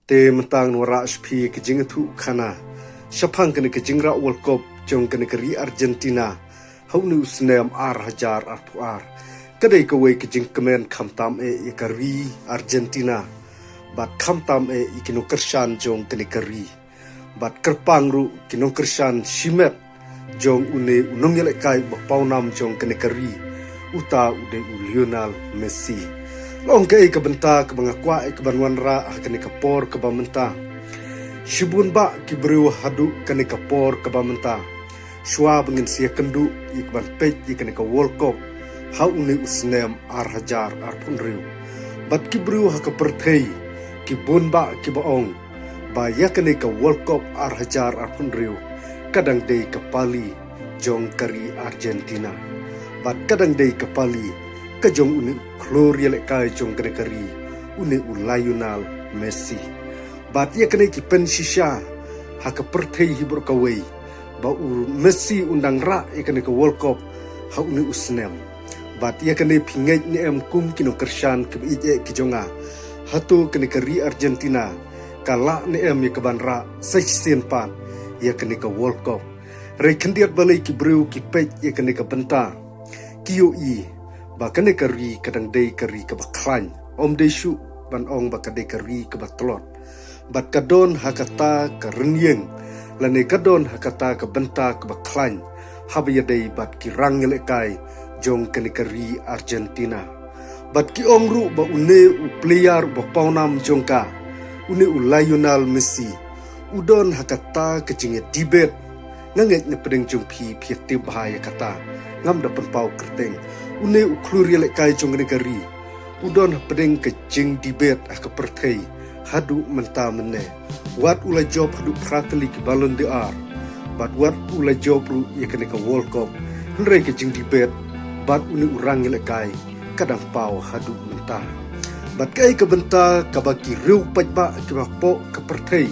te mentang nora shpi ke jingatu khana shapang kene ke jingra World Cup jong kene ke ri Argentina haunu snem ar hajar ar puar kadai ke wei ke jing kemen khamtam e ka ri Argentina bat khamtam e ikino kershan jong kene ke ri bat kerpang ru kino kershan shimet jong une unong yele kai ba paunam jong kene ke ri uta ude Lionel Messi long ke benta ke bangakwa ke banwan ra kene ke por ke bamenta shibun ba ki bru hadu kene ke por ke bamenta shwa bangin sia kendu ikban pej kene ke World Cup ha uni usnem ar hajar ar punriu bat ki bru ha ke perthei ki bun ba ki baong ba ya kene ke World Cup ar hajar ar punriu kadang dei ke pali jong kari Argentina bat kadang dei ke pali ka jong uni gloria le kai jong kene kari uni Lionel Messi bat ia kene ki pen shisha ha ka perthei hibur ka wei ba Messi undang ra ia kene ke World Cup ha uni usnem bat ia kene pingai ni em kum kino kershan ke ije ki jonga hatu kene kari Argentina kala ni em ya keban ra sesien pan ia kene ke World Cup rei kendiat balai ki breu ki pej ia kene ke benta kiyo i ba kene kari kadang dei kari ke baklan om dei shu ban ong ba kadai kari ke batlot bat kadon hakata ke renyeng lane kadon hakata ke benta ke baklan habya dei bat kirang le kai jong kene kari Argentina bat ki ong ru ba une u player ba paunam jongka une u Lionel Messi udon hakata ke jinge debate nganget ne pedeng jong pi ti bahaya kata ngam da pau kerteng une ukluri le kai jong negari udon pedeng ke jing debate ke perthei hadu menta mene wat ula job hadu prateli ke Ballon d'Or bat wat ula job ru ye kene ke World Cup nre ke jing debate bat une urang le kai kadang pau hadu menta bat kai ke benta ka baki riu pajba ke po ke perthei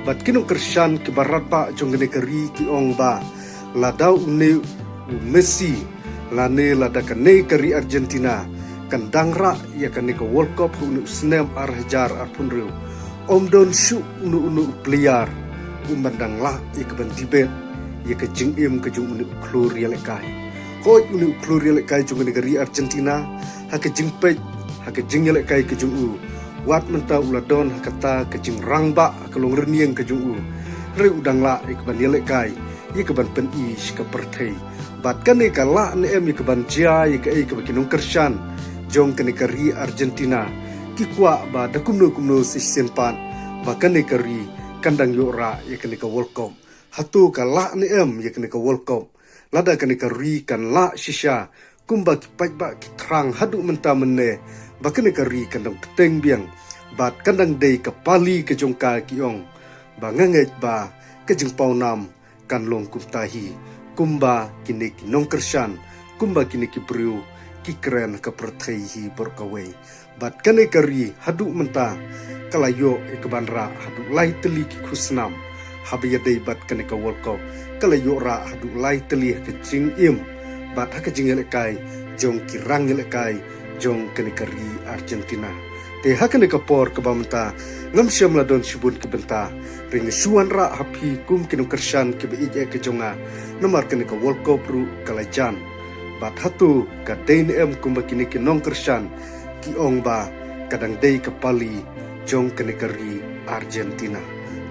bat kino kershan ke barat pa jong negari ki ong ba ladau une Messi lane lada kane kari Argentina kandang ra ya kane ke World Cup unu snem ar hajar ar punriu om don shu unu player umandang la ya ke bentibet ya ke jing im ke jung unu kloria le kai hoi unu kloria le kai jung negeri Argentina ha ke jing pej ha ke jing le kai ke jung u wat menta uladon ha kata ke jing rangba ke long renieng ke jung u re udang la ya ke ban le kai ya ke ban pen ish ke perthei bat kane kala ne em ke ban jia ke ke kinong kershan jong kane kari Argentina ki kwa ba da kumno sisen pan ba kane kari kandang yora kane ke World Cup hatu kala ne em kane ke World Cup lada kane kari kan la shisha kumba ki pajba ki trang hadu menta menne ba kane kari kandang keteng biang bat kandang dei ke pali ke jong ka kiong ba nganget ba ke jing paunam kan long kumtahi kumba kini kinong kershan kumba kini ki bru ki keren ke perthei berkawai bat kane kari hadu menta kalayo ke banra hadu lai teli ki khusnam habya dei bat kane ke World Cup kalayo ra hadu lai teli ke jing im bat ha ke jing le kai jong kirang le kai jong kane kari Argentina te ha kane ke por ke bamenta ngam syam la don shibun ke benta ring suan ra hapi kum kinong kershan ke beije ke jonga nomor kene ke World Cup ru kalajan bat hatu ka dein em kum kini kinong kershan ki ong ba kadang dei ke pali jong kene kari Argentina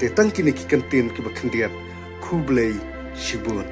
te tang kini ki kentin ke bakendiat kublai shibun